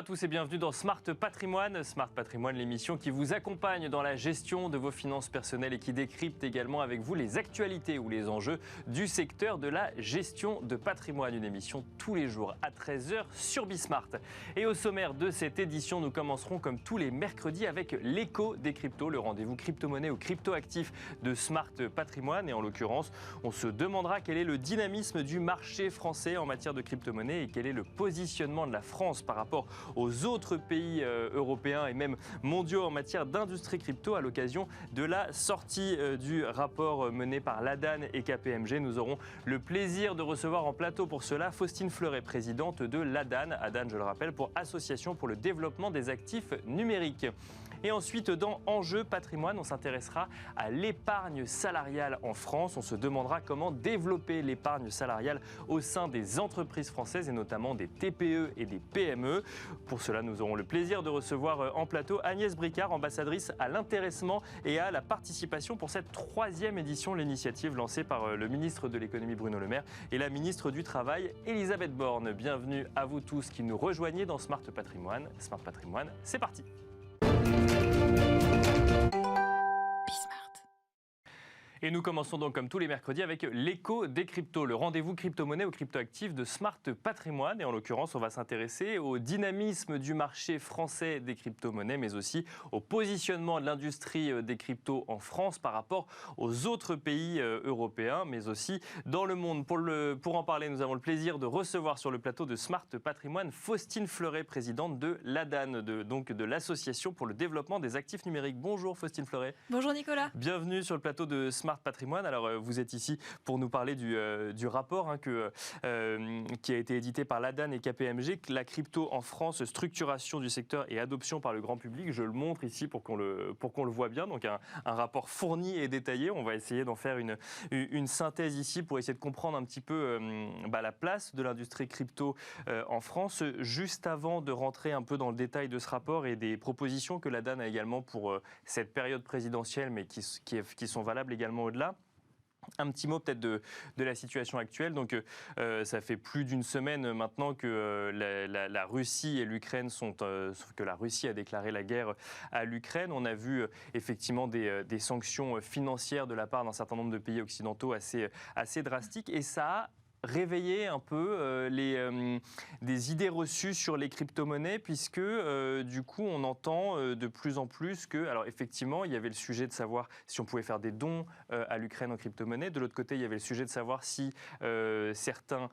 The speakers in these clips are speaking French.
à tous et bienvenue dans Smart Patrimoine. Smart Patrimoine, l'émission qui vous accompagne dans la gestion de vos finances personnelles et qui décrypte également avec vous les actualités ou les enjeux du secteur de la gestion de patrimoine. Une émission tous les jours à 13h sur Bismart. Et au sommaire de cette édition, nous commencerons comme tous les mercredis avec l'écho des cryptos, le rendez-vous crypto-monnaie ou crypto-actif de Smart Patrimoine. Et en l'occurrence, on se demandera quel est le dynamisme du marché français en matière de crypto-monnaie et quel est le positionnement de la France par rapport aux autres pays européens et même mondiaux en matière d'industrie crypto à l'occasion de la sortie du rapport mené par l'ADAN et KPMG. Nous aurons le plaisir de recevoir en plateau pour cela Faustine Fleuret, présidente de l'ADAN. ADAN, je le rappelle, pour Association pour le développement des actifs numériques. Et ensuite, dans Enjeux patrimoine, on s'intéressera à l'épargne salariale en France. On se demandera comment développer l'épargne salariale au sein des entreprises françaises et notamment des TPE et des PME. Pour cela, nous aurons le plaisir de recevoir en plateau Agnès Bricard, ambassadrice à l'intéressement et à la participation pour cette 3e édition de l'initiative lancée par le ministre de l'économie Bruno Le Maire et la ministre du Travail Elisabeth Borne. Bienvenue à vous tous qui nous rejoignez dans Smart Patrimoine. Smart Patrimoine, c'est parti. Et nous commençons donc comme tous les mercredis avec l'écho des cryptos, le rendez-vous crypto-monnaie ou crypto-actif de Smart Patrimoine. Et en l'occurrence, on va s'intéresser au dynamisme du marché français des crypto-monnaies, mais aussi au positionnement de l'industrie des cryptos en France par rapport aux autres pays européens, mais aussi dans le monde. Pour en parler, nous avons le plaisir de recevoir sur le plateau de Smart Patrimoine Faustine Fleuret, présidente de l'ADAN, donc de l'Association pour le développement des actifs numériques. Bonjour Faustine Fleuret. Bonjour Nicolas. Bienvenue sur le plateau de Smart Patrimoine. Alors, vous êtes ici pour nous parler du rapport qui a été édité par l'ADAN et KPMG, la crypto en France, structuration du secteur et adoption par le grand public. Je le montre ici pour qu'on le voit bien. Donc, un rapport fourni et détaillé. On va essayer d'en faire une synthèse ici pour essayer de comprendre un petit peu la place de l'industrie crypto en France. Juste avant de rentrer un peu dans le détail de ce rapport et des propositions que l'ADAN a également pour cette période présidentielle, mais qui sont valables également au-delà. Un petit mot peut-être de la situation actuelle. Donc, ça fait plus d'une semaine maintenant que la Russie et l'Ukraine que la Russie a déclaré la guerre à l'Ukraine. On a vu effectivement des sanctions financières de la part d'un certain nombre de pays occidentaux assez drastiques, et ça a réveiller un peu des idées reçues sur les crypto-monnaies, puisque du coup on entend de plus en plus que, alors effectivement il y avait le sujet de savoir si on pouvait faire des dons à l'Ukraine en crypto-monnaie, de l'autre côté il y avait le sujet de savoir si certains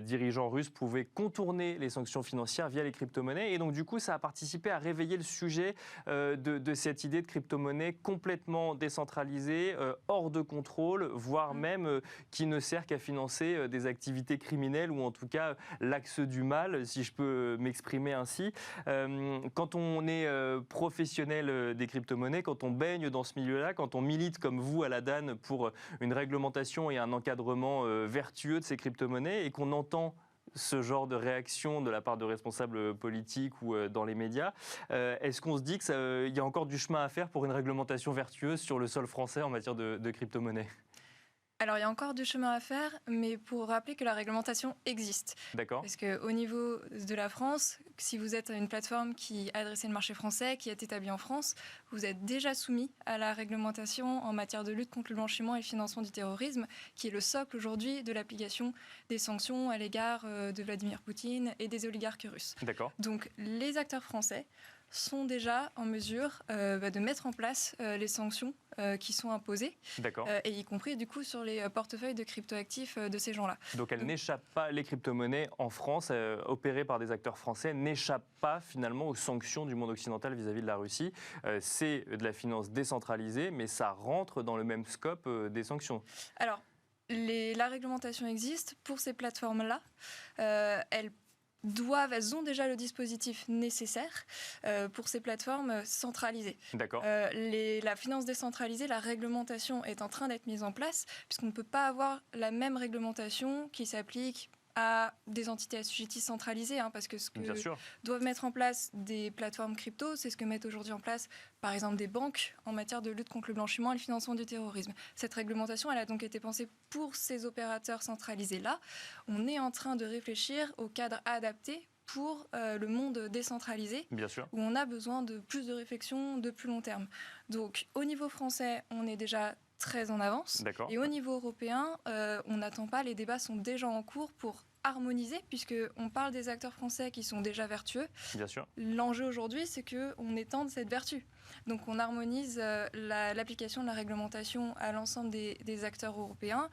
dirigeants russes pouvaient contourner les sanctions financières via les crypto-monnaies, et donc du coup ça a participé à réveiller le sujet de cette idée de crypto-monnaie complètement décentralisée, hors de contrôle, voire même qui ne sert qu'à financer des activités criminelles, ou en tout cas l'axe du mal, si je peux m'exprimer ainsi. Quand on est professionnel des crypto-monnaies, quand on baigne dans ce milieu-là, quand on milite comme vous à l'ADAN pour une réglementation et un encadrement vertueux de ces crypto-monnaies, et qu'on entend ce genre de réaction de la part de responsables politiques ou dans les médias, est-ce qu'on se dit qu'il y a encore du chemin à faire pour une réglementation vertueuse sur le sol français en matière de crypto-monnaie ? Alors, il y a encore du chemin à faire, mais pour rappeler que la réglementation existe. D'accord. Parce qu'au niveau de la France, si vous êtes une plateforme qui adresse le marché français, qui est établie en France, vous êtes déjà soumis à la réglementation en matière de lutte contre le blanchiment et le financement du terrorisme, qui est le socle aujourd'hui de l'application des sanctions à l'égard de Vladimir Poutine et des oligarques russes. D'accord. Donc, les acteurs français sont déjà en mesure de mettre en place les sanctions qui sont imposées, et y compris du coup sur les portefeuilles de cryptoactifs de ces gens-là. Donc elles n'échappent pas, les crypto-monnaies en France, opérées par des acteurs français, n'échappent pas finalement aux sanctions du monde occidental vis-à-vis de la Russie. C'est de la finance décentralisée, mais ça rentre dans le même scope des sanctions. Alors, la réglementation existe pour ces plateformes-là. Elles ont déjà le dispositif nécessaire pour ces plateformes centralisées. D'accord. La finance décentralisée, la réglementation est en train d'être mise en place, puisqu'on ne peut pas avoir la même réglementation qui s'applique à des entités assujetties centralisées, parce que ce que doivent mettre en place des plateformes crypto, c'est ce que mettent aujourd'hui en place, par exemple, des banques en matière de lutte contre le blanchiment et le financement du terrorisme. Cette réglementation, elle a donc été pensée pour ces opérateurs centralisés-là. On est en train de réfléchir au cadre adapté pour le monde décentralisé, bien sûr, où on a besoin de plus de réflexion de plus long terme. Donc au niveau français, on est déjà très en avance. Et au niveau européen, on n'attend pas, les débats sont déjà en cours pour harmoniser, puisqu'on parle des acteurs français qui sont déjà vertueux. Bien sûr. L'enjeu aujourd'hui, c'est qu'on étende cette vertu. Donc on harmonise l'application de la réglementation à l'ensemble des acteurs européens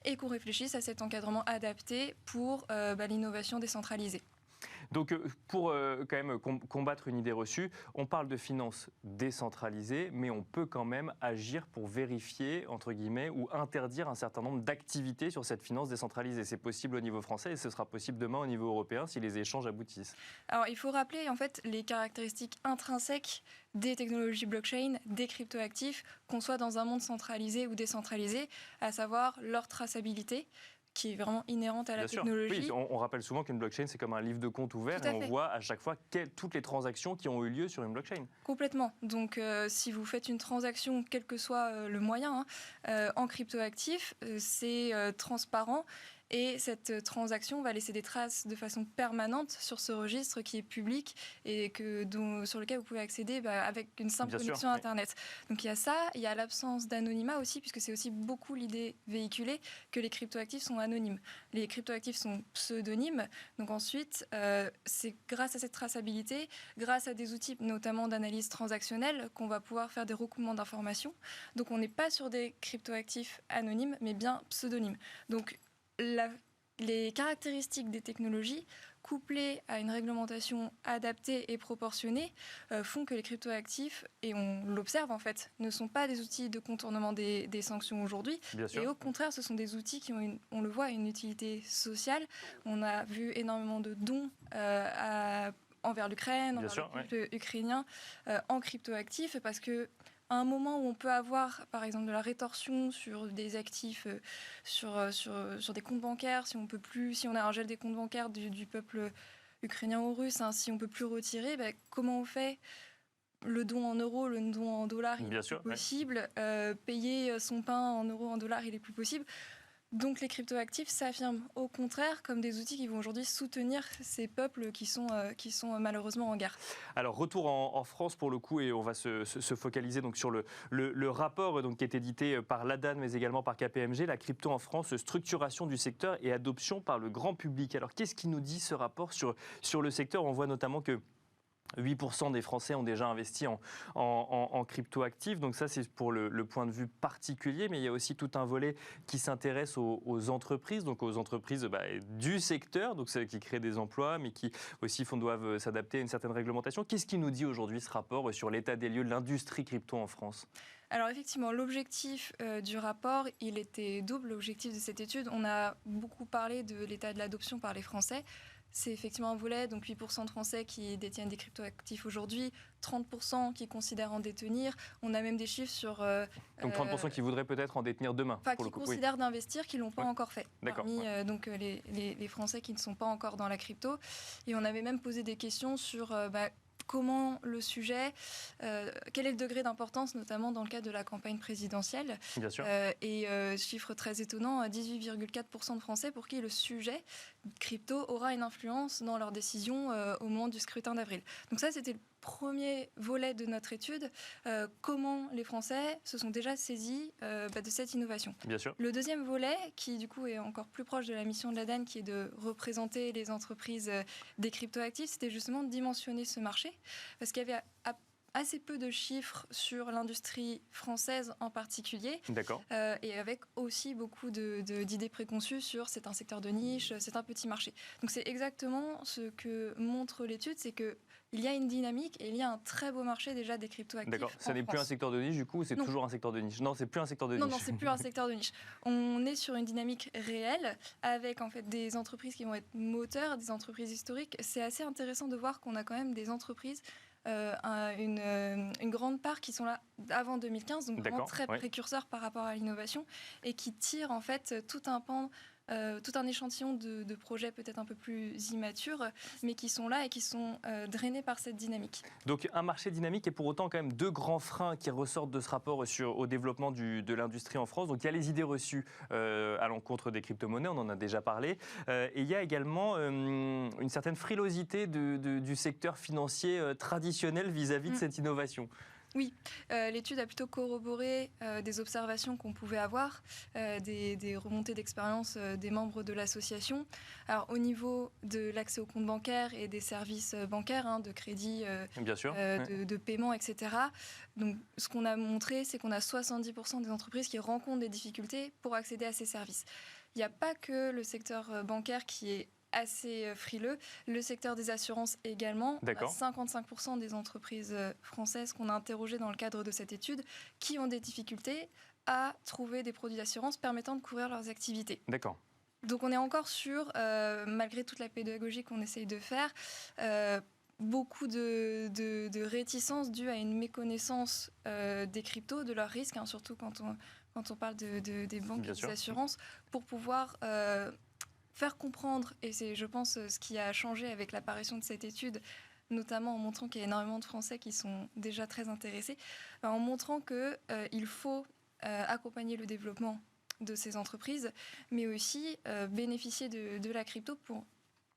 et qu'on réfléchisse à cet encadrement adapté pour l'innovation décentralisée. Donc, pour quand même combattre une idée reçue, on parle de finances décentralisées, mais on peut quand même agir pour vérifier, entre guillemets, ou interdire un certain nombre d'activités sur cette finance décentralisée. C'est possible au niveau français et ce sera possible demain au niveau européen si les échanges aboutissent. Alors, il faut rappeler en fait les caractéristiques intrinsèques des technologies blockchain, des cryptoactifs, qu'on soit dans un monde centralisé ou décentralisé, à savoir leur traçabilité, qui est vraiment inhérente à la technologie. Oui, on rappelle souvent qu'une blockchain, c'est comme un livre de compte ouvert et on voit à chaque fois toutes les transactions qui ont eu lieu sur une blockchain. Complètement. Donc, si vous faites une transaction, quel que soit le moyen, en cryptoactif, c'est transparent. Et cette transaction va laisser des traces de façon permanente sur ce registre qui est public et sur lequel vous pouvez accéder avec une simple connexion Internet. Donc il y a ça, il y a l'absence d'anonymat aussi, puisque c'est aussi beaucoup l'idée véhiculée que les cryptoactifs sont anonymes. Les cryptoactifs sont pseudonymes. Donc ensuite, c'est grâce à cette traçabilité, grâce à des outils notamment d'analyse transactionnelle, qu'on va pouvoir faire des recoupements d'informations. Donc on n'est pas sur des cryptoactifs anonymes, mais bien pseudonymes. Donc les caractéristiques des technologies, couplées à une réglementation adaptée et proportionnée, font que les cryptoactifs, et on l'observe en fait, ne sont pas des outils de contournement des sanctions aujourd'hui. Et au contraire, ce sont des outils qui ont, on le voit, une utilité sociale. On a vu énormément de dons envers l'Ukraine, envers le peuple ukrainien, en cryptoactifs, parce que à un moment où on peut avoir, par exemple, de la rétorsion sur des actifs, sur des comptes bancaires, si on a un gel des comptes bancaires du peuple ukrainien ou russe, si on ne peut plus retirer, comment on fait ? Le don en euros, le don en dollars, il est plus possible. Payer son pain en euros, en dollars, il est plus possible. Donc les cryptoactifs s'affirment au contraire comme des outils qui vont aujourd'hui soutenir ces peuples qui sont malheureusement en guerre. Alors retour en France pour le coup, et on va se focaliser donc sur le rapport donc, qui est édité par l'ADAN mais également par KPMG, la crypto en France, structuration du secteur et adoption par le grand public. Alors qu'est-ce qui nous dit ce rapport sur le secteur ? On voit notamment que 8% des Français ont déjà investi en crypto-actifs. Donc ça, c'est pour le point de vue particulier. Mais il y a aussi tout un volet qui s'intéresse aux entreprises, donc aux entreprises du secteur, donc celles qui créent des emplois, mais qui aussi doivent s'adapter à une certaine réglementation. Qu'est-ce qui nous dit aujourd'hui ce rapport sur l'état des lieux de l'industrie crypto en France ? Alors effectivement, l'objectif du rapport, il était double. L'objectif de cette étude, on a beaucoup parlé de l'état de l'adoption par les Français. C'est effectivement un volet, donc 8% de Français qui détiennent des cryptoactifs aujourd'hui, 30% qui considèrent en détenir. On a même des chiffres sur... donc 30% qui voudraient peut-être en détenir demain. Enfin, qui considèrent d'investir, qui ne l'ont pas encore fait. D'accord. Parmi donc, les Français qui ne sont pas encore dans la crypto. Et on avait même posé des questions sur... comment le sujet, quel est le degré d'importance, notamment dans le cadre de la campagne présidentielle. Bien sûr. Chiffre très étonnant, 18,4% de Français pour qui le sujet crypto aura une influence dans leurs décisions au moment du scrutin d'avril. Donc ça, c'était le premier volet de notre étude, comment les Français se sont déjà saisis de cette innovation. Bien sûr. Le deuxième volet, qui du coup est encore plus proche de la mission de l'ADAN, qui est de représenter les entreprises des cryptoactifs, c'était justement de dimensionner ce marché, parce qu'il y avait assez peu de chiffres sur l'industrie française en particulier. D'accord. Et avec aussi beaucoup d'idées préconçues sur c'est un secteur de niche, c'est un petit marché. Donc c'est exactement ce que montre l'étude, c'est que il y a une dynamique et il y a un très beau marché déjà des cryptoactifs. D'accord, ça n'est plus un secteur de niche du coup, c'est toujours un secteur de niche. Non, c'est plus un secteur de niche. Non, c'est plus un secteur de niche. On est sur une dynamique réelle avec en fait des entreprises qui vont être moteurs, des entreprises historiques. C'est assez intéressant de voir qu'on a quand même des entreprises une grande part qui sont là avant 2015, donc vraiment très précurseurs par rapport à l'innovation et qui tirent en fait tout un pan tout un échantillon de projets peut-être un peu plus immatures, mais qui sont là et qui sont drainés par cette dynamique. Donc un marché dynamique et pour autant quand même 2 grands freins qui ressortent de ce rapport au développement de l'industrie en France. Donc il y a les idées reçues à l'encontre des crypto-monnaies, on en a déjà parlé. Et il y a également une certaine frilosité du secteur financier traditionnel vis-à-vis de cette innovation. Oui, l'étude a plutôt corroboré des observations qu'on pouvait avoir, des remontées d'expérience des membres de l'association. Alors au niveau de l'accès aux comptes bancaires et des services bancaires, de crédit, bien sûr, de paiement, etc. Donc ce qu'on a montré, c'est qu'on a 70% des entreprises qui rencontrent des difficultés pour accéder à ces services. Il n'y a pas que le secteur bancaire qui est assez frileux. Le secteur des assurances également. 55% des entreprises françaises qu'on a interrogées dans le cadre de cette étude qui ont des difficultés à trouver des produits d'assurance permettant de couvrir leurs activités. D'accord. Donc on est encore sur, malgré toute la pédagogie qu'on essaye de faire, beaucoup de réticences dues à une méconnaissance des cryptos, de leurs risques, surtout quand on parle des banques et des assurances, pour pouvoir faire comprendre, et c'est, je pense, ce qui a changé avec l'apparition de cette étude, notamment en montrant qu'il y a énormément de Français qui sont déjà très intéressés, en montrant qu'il faut accompagner le développement de ces entreprises, mais aussi bénéficier de la crypto pour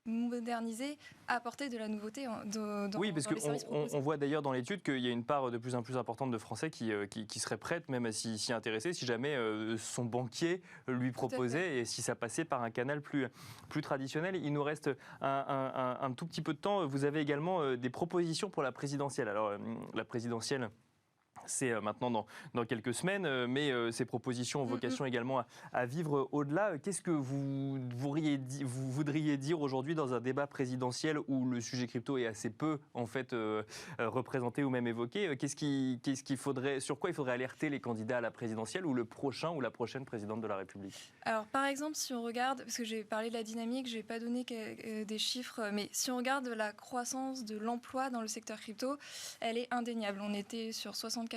moderniser, apporter de la nouveauté dans oui, parce qu'on voit d'ailleurs dans l'étude qu'il y a une part de plus en plus importante de Français qui seraient prêtes même à s'y intéresser si jamais son banquier lui proposait et si ça passait par un canal plus traditionnel. Il nous reste un tout petit peu de temps. Vous avez également des propositions pour la présidentielle. Alors, la présidentielle, c'est maintenant dans quelques semaines, mais ces propositions ont vocation également à vivre au-delà. Qu'est-ce que vous voudriez dire aujourd'hui dans un débat présidentiel où le sujet crypto est assez peu en fait représenté ou même évoqué? Sur quoi il faudrait alerter les candidats à la présidentielle ou le prochain ou la prochaine présidente de la République? Alors par exemple, si on regarde, parce que j'ai parlé de la dynamique, je n'ai pas donné des chiffres, mais si on regarde la croissance de l'emploi dans le secteur crypto, elle est indéniable. On était sur 64%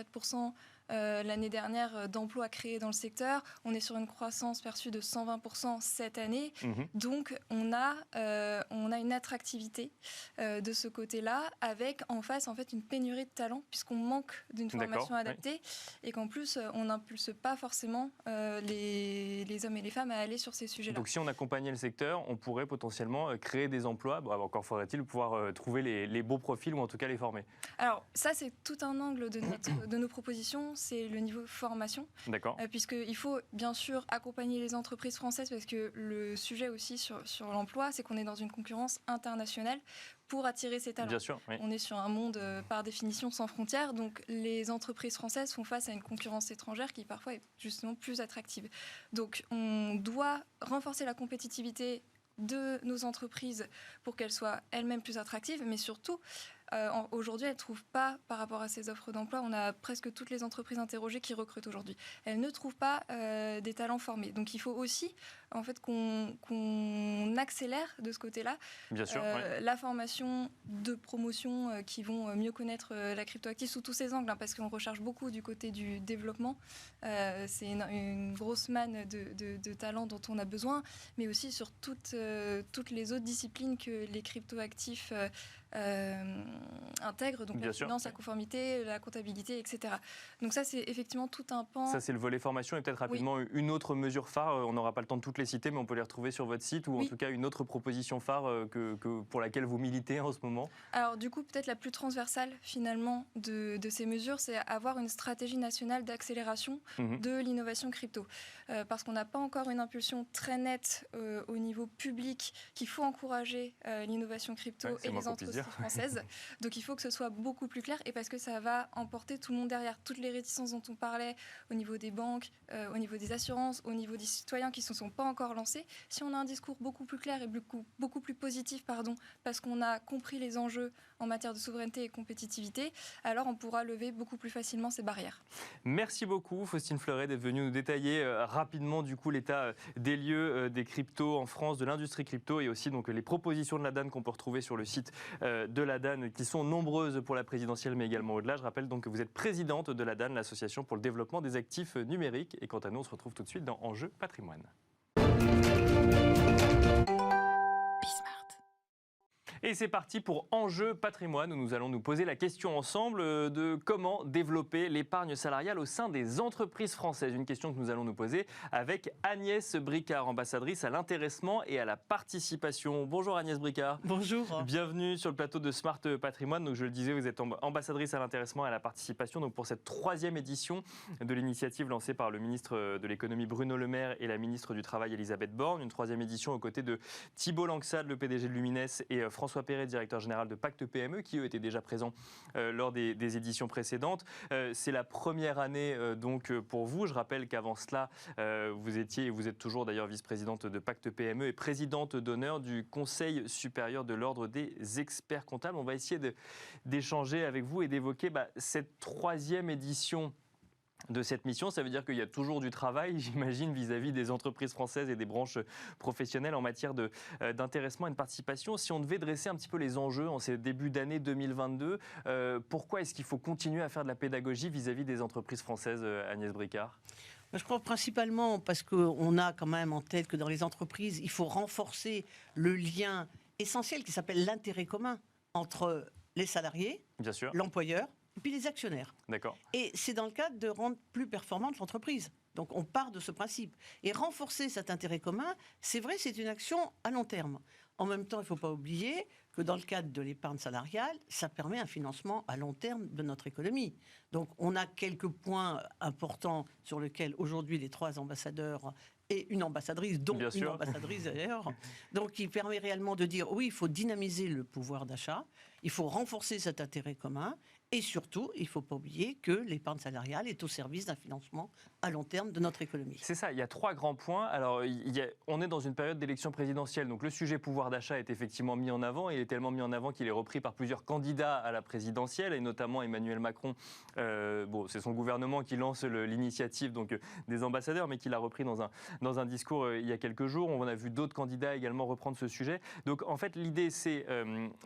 l'année dernière d'emplois créés dans le secteur. On est sur une croissance perçue de 120% cette année. Donc, on a une attractivité de ce côté-là, avec en face, en fait, une pénurie de talent, puisqu'on manque d'une formation adaptée et qu'en plus, on n'impulse pas forcément les hommes et les femmes à aller sur ces sujets-là. Donc, si on accompagnait le secteur, on pourrait potentiellement créer des emplois. Bon, encore faudrait-il pouvoir trouver les beaux profils ou en tout cas les former. Alors, ça, c'est tout un angle de nos propositions. C'est le niveau formation. D'accord. Puisqu'il faut bien sûr accompagner les entreprises françaises, parce que le sujet aussi sur l'emploi, c'est qu'on est dans une concurrence internationale pour attirer ces talents. Bien sûr, oui. On est sur un monde par définition sans frontières, donc les entreprises françaises font face à une concurrence étrangère qui parfois est justement plus attractive. Donc on doit renforcer la compétitivité de nos entreprises pour qu'elles soient elles-mêmes plus attractives, mais surtout aujourd'hui, elles ne trouvent pas, par rapport à ces offres d'emploi, on a presque toutes les entreprises interrogées qui recrutent aujourd'hui. Elles ne trouvent pas des talents formés. Donc il faut aussi en fait, qu'on accélère de ce côté-là. Bien sûr, la formation de promotion qui vont mieux connaître la cryptoactive sous tous ses angles, parce qu'on recherche beaucoup du côté du développement. C'est une grosse manne de talents dont on a besoin, mais aussi sur toutes les autres disciplines que les cryptoactifs intègrent, donc la finance, la conformité, la comptabilité, etc. Donc ça, c'est effectivement tout un pan. Ça, c'est le volet formation. Et peut-être rapidement une autre mesure phare, on n'aura pas le temps de toutes les citer, mais on peut les retrouver sur votre site, ou en tout cas une autre proposition phare pour laquelle vous militez en ce moment. Alors du coup, peut-être la plus transversale finalement de ces mesures, c'est avoir une stratégie nationale d'accélération de l'innovation crypto. Parce qu'on n'a pas encore une impulsion très nette au niveau public qu'il faut encourager l'innovation crypto et les entreprises françaises. Donc il faut que ce soit beaucoup plus clair, et parce que ça va emporter tout le monde derrière. Toutes les réticences dont on parlait au niveau des banques, au niveau des assurances, au niveau des citoyens qui ne se sont pas encore lancés, si on a un discours beaucoup plus clair et beaucoup plus positif, parce qu'on a compris les enjeux en matière de souveraineté et compétitivité, alors on pourra lever beaucoup plus facilement ces barrières. Merci beaucoup Faustine Fleuret d'être venue nous détailler rapidement du coup l'état des lieux des cryptos en France, de l'industrie crypto, et aussi donc les propositions de l'ADAN qu'on peut retrouver sur le site de l'ADAN, qui sont nombreuses pour la présidentielle mais également au-delà. Je rappelle donc que vous êtes présidente de l'ADAN, l'association pour le développement des actifs numériques, et quant à nous on se retrouve tout de suite dans Enjeux Patrimoine. Et c'est parti pour Enjeu patrimoine, où nous allons nous poser la question ensemble de comment développer l'épargne salariale au sein des entreprises françaises. Une question que nous allons nous poser avec Agnès Bricard, ambassadrice à l'intéressement et à la participation. Bonjour Agnès Bricard. Bonjour. Bienvenue sur le plateau de Smart Patrimoine. Donc, je le disais, vous êtes ambassadrice à l'intéressement et à la participation donc pour cette 3e édition de l'initiative lancée par le ministre de l'économie Bruno Le Maire et la ministre du Travail Elisabeth Borne. Une 3e édition aux côtés de Thibault Langsade, le PDG de Lumines, et François Perret, directeur général de Pacte PME, qui eux étaient déjà présents lors des éditions précédentes. C'est la première année donc pour vous. Je rappelle qu'avant cela, vous étiez et vous êtes toujours d'ailleurs vice-présidente de Pacte PME et présidente d'honneur du Conseil supérieur de l'ordre des experts comptables. On va essayer d'échanger avec vous et d'évoquer cette 3e édition de cette mission. Ça veut dire qu'il y a toujours du travail, j'imagine, vis-à-vis des entreprises françaises et des branches professionnelles en matière d'intéressement et de participation. Si on devait dresser un petit peu les enjeux en ces débuts d'année 2022, pourquoi est-ce qu'il faut continuer à faire de la pédagogie vis-à-vis des entreprises françaises, Agnès Bricard ? Je crois principalement parce qu'on a quand même en tête que dans les entreprises, il faut renforcer le lien essentiel qui s'appelle l'intérêt commun entre les salariés, l'employeur, et puis les actionnaires. D'accord. Et c'est dans le cadre de rendre plus performante l'entreprise. Donc on part de ce principe. Et renforcer cet intérêt commun, c'est vrai, c'est une action à long terme. En même temps, il ne faut pas oublier que dans le cadre de l'épargne salariale, ça permet un financement à long terme de notre économie. Donc on a quelques points importants sur lesquels aujourd'hui les 3 ambassadeurs et une ambassadrice, dont une ambassadrice d'ailleurs, donc qui permet réellement de dire oui, il faut dynamiser le pouvoir d'achat, il faut renforcer cet intérêt commun. Et surtout, il ne faut pas oublier que l'épargne salariale est au service d'un financement à long terme de notre économie. C'est ça, il y a 3 grands points. Alors, on est dans une période d'élection présidentielle, donc le sujet pouvoir d'achat est effectivement mis en avant. Il est tellement mis en avant qu'il est repris par plusieurs candidats à la présidentielle, et notamment Emmanuel Macron. C'est son gouvernement qui lance l'initiative donc, des ambassadeurs, mais qui l'a repris dans un discours il y a quelques jours. On a vu d'autres candidats également reprendre ce sujet. Donc, en fait, l'idée, c'est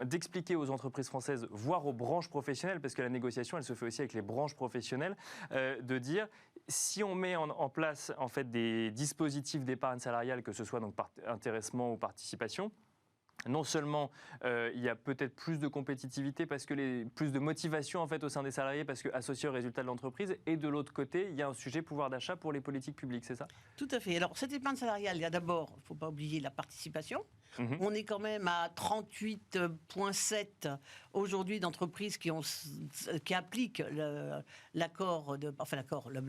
d'expliquer aux entreprises françaises, voire aux branches professionnelles, parce que la négociation, elle se fait aussi avec les branches professionnelles, de dire si on met en place en fait des dispositifs d'épargne salariale, que ce soit donc par intéressement ou participation, non seulement il y a peut-être plus de compétitivité, parce que plus de motivation en fait au sein des salariés, parce que associé au résultat de l'entreprise, et de l'autre côté, il y a un sujet pouvoir d'achat pour les politiques publiques, c'est ça ? Tout à fait. Alors cette épargne salariale, il y a d'abord, il ne faut pas oublier la participation. On est quand même à 38,7 aujourd'hui d'entreprises qui appliquent la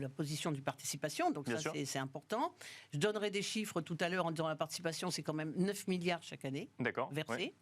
position du participation. Donc ça, c'est important. Je donnerai des chiffres tout à l'heure en disant la participation, c'est quand même 9 milliards chaque année versés.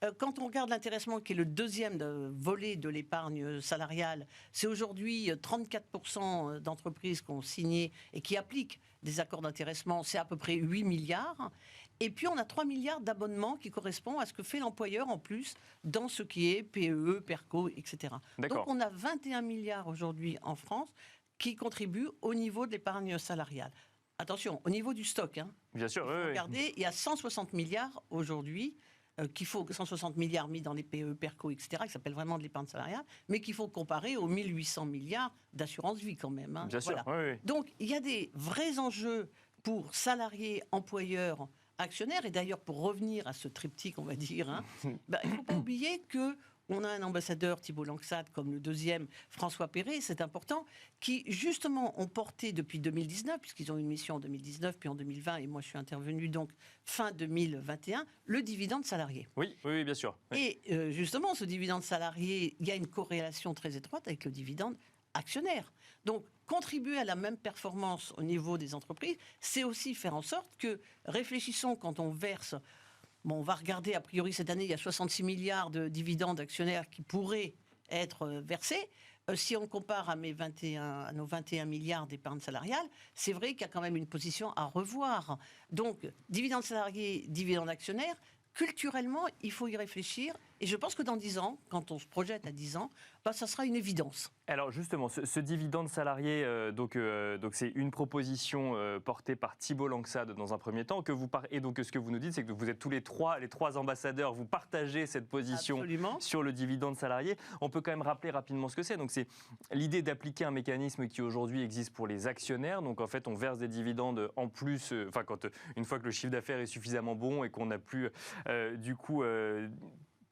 Ouais. Quand on regarde l'intéressement, qui est le 2e volet de l'épargne salariale, c'est aujourd'hui 34% d'entreprises qui ont signé et qui appliquent des accords d'intéressement. C'est à peu près 8 milliards. Et puis, on a 3 milliards d'abonnements qui correspondent à ce que fait l'employeur en plus dans ce qui est PEE, PERCO, etc. Donc, on a 21 milliards aujourd'hui en France qui contribuent au niveau de l'épargne salariale. Attention, au niveau du stock. Bien sûr, regardez, il y a 160 milliards aujourd'hui, 160 milliards mis dans les PEE, PERCO, etc., qui s'appellent vraiment de l'épargne salariale, mais qu'il faut comparer aux 1800 milliards d'assurance vie quand même. Bien sûr, Donc, il y a des vrais enjeux pour salariés, employeurs, actionnaires. Et d'ailleurs, pour revenir à ce triptyque, on va dire, il ne faut pas oublier qu'on a un ambassadeur, Thibault Langsade, comme le 2e, François Perret, c'est important, qui justement ont porté depuis 2019, puisqu'ils ont une mission en 2019, puis en 2020, et moi je suis intervenu donc fin 2021, le dividende salarié. Oui, bien sûr. Oui. Et justement, ce dividende salarié, il y a une corrélation très étroite avec le dividende actionnaire. Donc, contribuer à la même performance au niveau des entreprises, c'est aussi faire en sorte que, réfléchissons quand on verse, on va regarder, a priori cette année, il y a 66 milliards de dividendes actionnaires qui pourraient être versés. Si on compare à nos 21 milliards d'épargne salariale, c'est vrai qu'il y a quand même une position à revoir. Donc, dividende salarié, dividende actionnaire, culturellement, il faut y réfléchir Et je pense que dans 10 ans, quand on se projette à 10 ans, ça sera une évidence. Alors justement, ce dividende salarié, donc c'est une proposition portée par Thibault Langsade dans un premier temps, et donc ce que vous nous dites, c'est que vous êtes tous les trois ambassadeurs, vous partagez cette position sur le dividende salarié. On peut quand même rappeler rapidement ce que c'est. Donc c'est l'idée d'appliquer un mécanisme qui aujourd'hui existe pour les actionnaires. Donc en fait, on verse des dividendes en plus, une fois que le chiffre d'affaires est suffisamment bon et qu'on n'a plus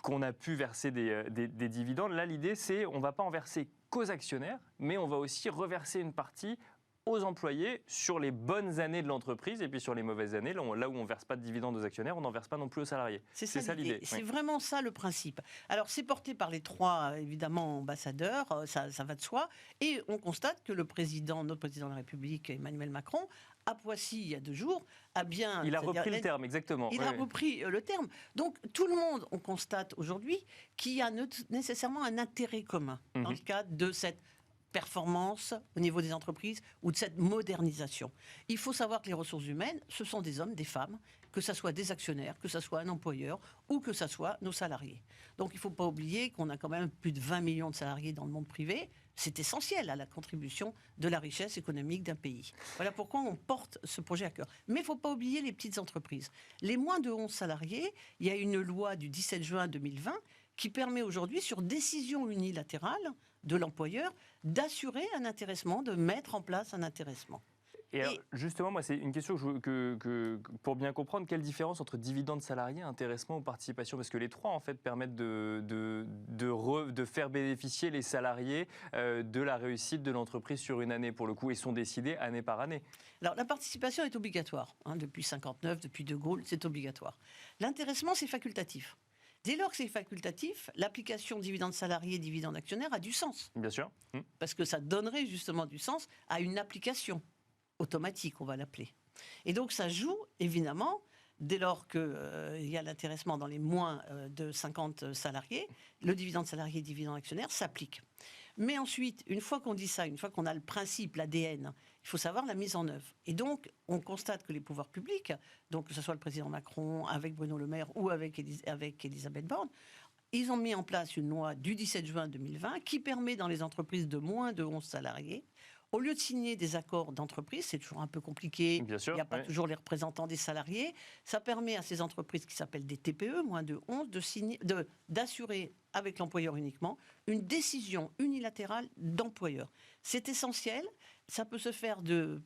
qu'on a pu verser des dividendes. Là, l'idée, c'est on ne va pas en verser qu'aux actionnaires, mais on va aussi reverser une partie aux employés sur les bonnes années de l'entreprise et puis sur les mauvaises années, là où on ne verse pas de dividendes aux actionnaires, on n'en verse pas non plus aux salariés. C'est ça l'idée. C'est vraiment ça le principe. Alors c'est porté par les 3 évidemment ambassadeurs, ça va de soi, et on constate que notre président de la République, Emmanuel Macron, à Poissy il y a 2 jours, il a repris le terme, exactement. Il a repris le terme. Donc tout le monde, on constate aujourd'hui qu'il y a nécessairement un intérêt commun dans le cadre de cette performance au niveau des entreprises ou de cette modernisation. Il faut savoir que les ressources humaines, ce sont des hommes, des femmes, que ce soit des actionnaires, que ce soit un employeur ou que ce soit nos salariés. Donc il ne faut pas oublier qu'on a quand même plus de 20 millions de salariés dans le monde privé. C'est essentiel à la contribution de la richesse économique d'un pays. Voilà pourquoi on porte ce projet à cœur. Mais il ne faut pas oublier les petites entreprises. Les moins de 11 salariés, il y a une loi du 17 juin 2020 qui permet aujourd'hui, sur décision unilatérale de l'employeur, d'assurer un intéressement, de mettre en place un intéressement. Et alors, justement, moi, c'est une question pour bien comprendre, quelle différence entre dividende salarié, intéressement ou participation? Parce que les 3, en fait, permettent de faire bénéficier les salariés de la réussite de l'entreprise sur une année, pour le coup, et sont décidés année par année. Alors, la participation est obligatoire. Depuis 59, depuis De Gaulle, c'est obligatoire. L'intéressement, c'est facultatif. Dès lors que c'est facultatif, l'application dividende salarié, dividende actionnaire a du sens. Bien sûr. Parce que ça donnerait justement du sens à une application automatique, on va l'appeler. Et donc ça joue, évidemment, dès lors qu'il y a l'intéressement dans les moins de 50 salariés, le dividende salarié, dividende actionnaire s'applique. Mais ensuite, une fois qu'on dit ça, une fois qu'on a le principe, l'ADN, il faut savoir la mise en œuvre. Et donc, on constate que les pouvoirs publics, donc que ce soit le président Macron, avec Bruno Le Maire ou avec Elisabeth Borne, ils ont mis en place une loi du 17 juin 2020 qui permet dans les entreprises de moins de 11 salariés, au lieu de signer des accords d'entreprise, c'est toujours un peu compliqué, il n'y a pas toujours les représentants des salariés, ça permet à ces entreprises qui s'appellent des TPE, moins de 11, d'assurer avec l'employeur uniquement une décision unilatérale d'employeur. C'est essentiel. Ça peut se faire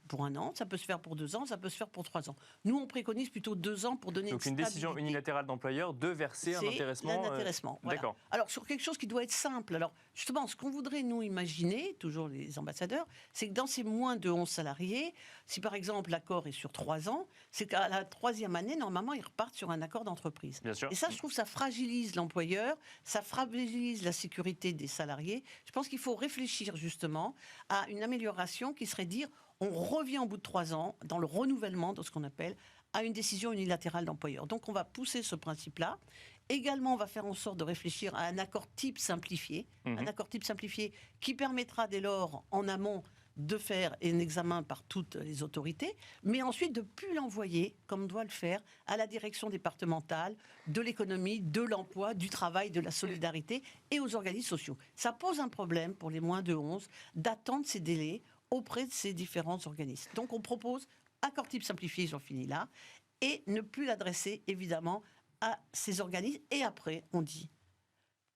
pour 1 an, ça peut se faire pour 2 ans, ça peut se faire pour 3 ans. Nous, on préconise plutôt 2 ans pour donner une stabilité. Donc une décision unilatérale d'employeur de verser un intéressement. C'est l'intéressement. Voilà. D'accord. Alors sur quelque chose qui doit être simple. Alors justement, ce qu'on voudrait nous imaginer, toujours les ambassadeurs, c'est que dans ces moins de 11 salariés, si par exemple l'accord est sur 3 ans, c'est qu'à la 3e année, normalement, ils repartent sur un accord d'entreprise. Bien sûr. Et ça, je trouve, ça fragilise l'employeur, ça fragilise la sécurité des salariés. Je pense qu'il faut réfléchir justement à une amélioration qui serait dire on revient au bout de 3 ans dans le renouvellement de ce qu'on appelle à une décision unilatérale d'employeur. Donc on va pousser ce principe-là. Également, on va faire en sorte de réfléchir à un accord type simplifié, un accord type simplifié qui permettra dès lors en amont de faire un examen par toutes les autorités, mais ensuite de ne plus l'envoyer, comme doit le faire, à la direction départementale de l'économie, de l'emploi, du travail, de la solidarité et aux organismes sociaux. Ça pose un problème pour les moins de 11 d'attendre ces délais auprès de ces différents organismes. Donc on propose accord type simplifié, j'en finis là, et ne plus l'adresser évidemment à ces organismes. Et après, on dit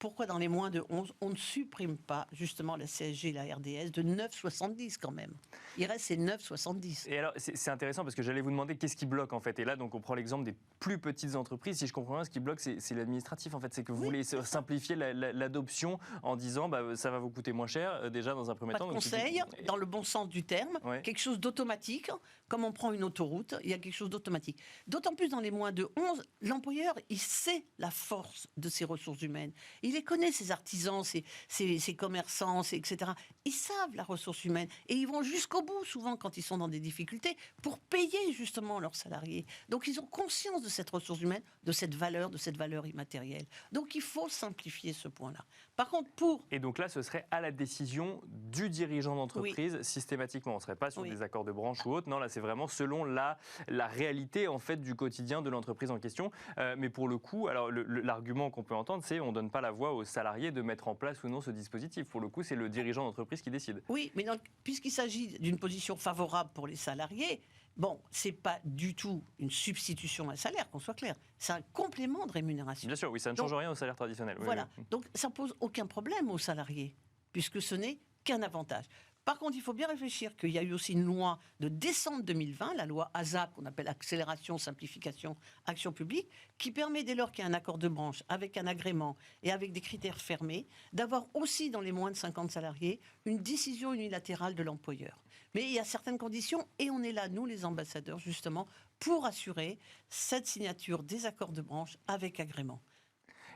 pourquoi dans les moins de 11, on ne supprime pas justement la CSG et la RDS de 9,70 quand même. Il reste ces 9,70. Et alors, c'est intéressant parce que j'allais vous demander qu'est-ce qui bloque en fait. Et là, donc, on prend l'exemple des plus petites entreprises. Si je comprends bien, ce qui bloque, c'est l'administratif en fait. C'est que vous voulez simplifier l'adoption en disant ça va vous coûter moins cher déjà dans un premier temps. Pas de conseil, dans le bon sens du terme, quelque chose d'automatique. Comme on prend une autoroute, il y a quelque chose d'automatique. D'autant plus dans les moins de 11, l'employeur, il sait la force de ses ressources humaines. Il les connaît, ces artisans, ces commerçants, etc. Ils savent la ressource humaine et ils vont jusqu'au bout, souvent, quand ils sont dans des difficultés, pour payer justement leurs salariés. Donc, ils ont conscience de cette ressource humaine, de cette valeur immatérielle. Donc, il faut simplifier ce point-là. Par contre, Et donc là, ce serait à la décision du dirigeant d'entreprise, systématiquement. On ne serait pas sur des accords de branche ou autre. Non, là, c'est vraiment selon la réalité, en fait, du quotidien de l'entreprise en question. Mais pour le coup, alors, l'argument qu'on peut entendre, c'est on ne donne pas la voix aux salariés de mettre en place ou non ce dispositif. Pour le coup, c'est le dirigeant d'entreprise qui décide. Oui, mais puisqu'il s'agit d'une position favorable pour les salariés, bon, ce n'est pas du tout une substitution à un salaire, qu'on soit clair. C'est un complément de rémunération. Bien sûr, oui, ça ne change rien au salaire traditionnel. Voilà, oui. donc ça ne pose aucun problème aux salariés, puisque ce n'est qu'un avantage. Par contre, il faut bien réfléchir qu'il y a eu aussi une loi de décembre 2020, la loi ASAP, qu'on appelle Accélération, Simplification, Action publique, qui permet, dès lors qu'il y a un accord de branche avec un agrément et avec des critères fermés, d'avoir aussi, dans les moins de 50 salariés, une décision unilatérale de l'employeur. Mais il y a certaines conditions, et on est là, nous les ambassadeurs, justement, pour assurer cette signature des accords de branche avec agrément.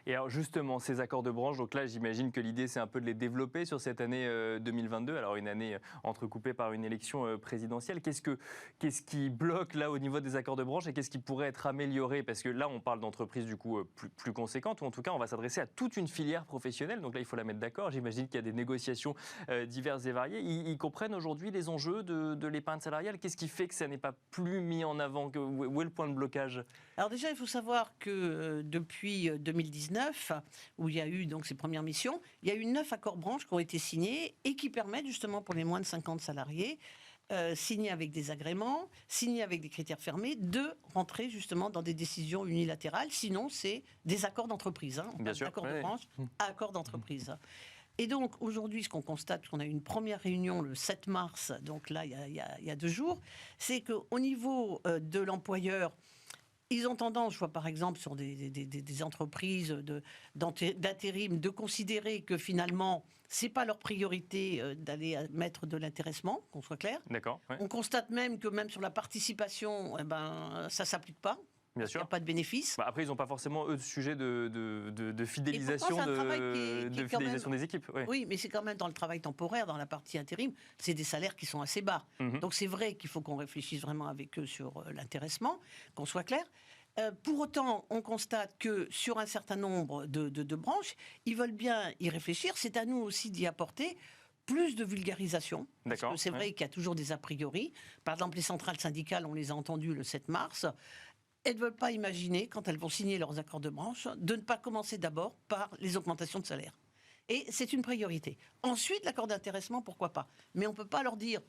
Et alors justement, ces accords de branche, donc là j'imagine que l'idée c'est un peu de les développer sur cette année 2022, alors une année entrecoupée par une élection présidentielle. Qu'est-ce qui bloque là au niveau des accords de branche et qu'est-ce qui pourrait être amélioré? Parce que là on parle d'entreprises du coup plus conséquentes, ou en tout cas on va s'adresser à toute une filière professionnelle, donc là il faut la mettre d'accord. J'imagine qu'il y a des négociations diverses et variées. Ils comprennent aujourd'hui les enjeux de l'épargne salariale. Qu'est-ce qui fait que ça n'est pas plus mis en avant? Où est le point de blocage? Alors déjà, il faut savoir que depuis 2019, où il y a eu donc ces premières missions, il y a eu 9 accords branches qui ont été signés et qui permettent justement pour les moins de 50 salariés, signés avec des agréments, signés avec des critères fermés, de rentrer justement dans des décisions unilatérales. Sinon, c'est des accords d'entreprise. On passe d'accords de branche à accords d'entreprise. Et donc, aujourd'hui, ce qu'on constate, parce qu'on a eu une première réunion le 7 mars, donc là, il y a 2 jours, c'est qu'au niveau de l'employeur, ils ont tendance, je vois par exemple sur des entreprises d'intérim, de considérer que finalement, ce n'est pas leur priorité d'aller mettre de l'intéressement, qu'on soit clair. D'accord. Ouais. On constate même que même sur la participation, ça ne s'applique pas. Bien sûr. Il n'y a pas de bénéfice. Après, ils n'ont pas forcément, eux, de sujet de fidélisation, fidélisation des équipes. Ouais. Oui, mais c'est quand même dans le travail temporaire, dans la partie intérim, c'est des salaires qui sont assez bas. Donc c'est vrai qu'il faut qu'on réfléchisse vraiment avec eux sur l'intéressement, qu'on soit clair. Pour autant, on constate que sur un certain nombre de branches, ils veulent bien y réfléchir. C'est à nous aussi d'y apporter plus de vulgarisation. Parce que c'est vrai qu'il y a toujours des a priori. Par exemple, les centrales syndicales, on les a entendues le 7 mars. Elles ne veulent pas imaginer, quand elles vont signer leurs accords de branche, de ne pas commencer d'abord par les augmentations de salaire. Et c'est une priorité. Ensuite, l'accord d'intéressement, pourquoi pas. Mais on ne peut pas leur dire,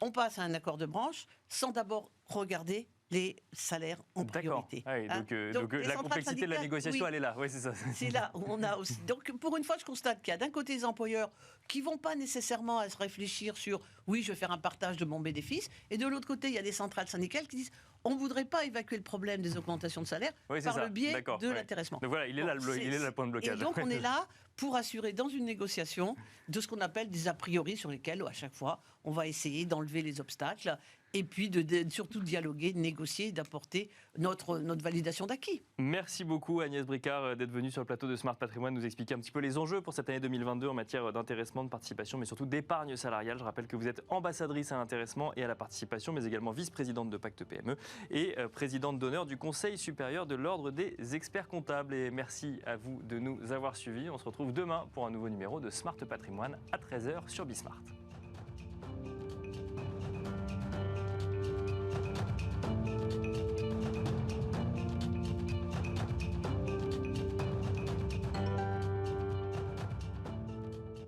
on passe à un accord de branche sans d'abord regarder les salaires en priorité. Ah oui, donc la complexité de la négociation, elle est là. Oui, c'est ça. C'est là où on a aussi. Donc, pour une fois, je constate qu'il y a d'un côté des employeurs qui ne vont pas nécessairement à se réfléchir sur oui, je vais faire un partage de mon bénéfice. Et de l'autre côté, il y a des centrales syndicales qui disent on ne voudrait pas évacuer le problème des augmentations de salaire par le biais de l'intéressement. Donc voilà, il est là le point de blocage. Et donc, on est là pour assurer dans une négociation de ce qu'on appelle des a priori sur lesquels, à chaque fois, on va essayer d'enlever les obstacles et puis surtout dialoguer, de négocier, d'apporter notre validation d'acquis. Merci beaucoup Agnès Bricard d'être venue sur le plateau de Smart Patrimoine nous expliquer un petit peu les enjeux pour cette année 2022 en matière d'intéressement, de participation, mais surtout d'épargne salariale. Je rappelle que vous êtes ambassadrice à l'intéressement et à la participation, mais également vice-présidente de Pacte PME et présidente d'honneur du Conseil supérieur de l'Ordre des experts comptables. Et merci à vous de nous avoir suivis. On se retrouve demain pour un nouveau numéro de Smart Patrimoine à 13h sur Bismart.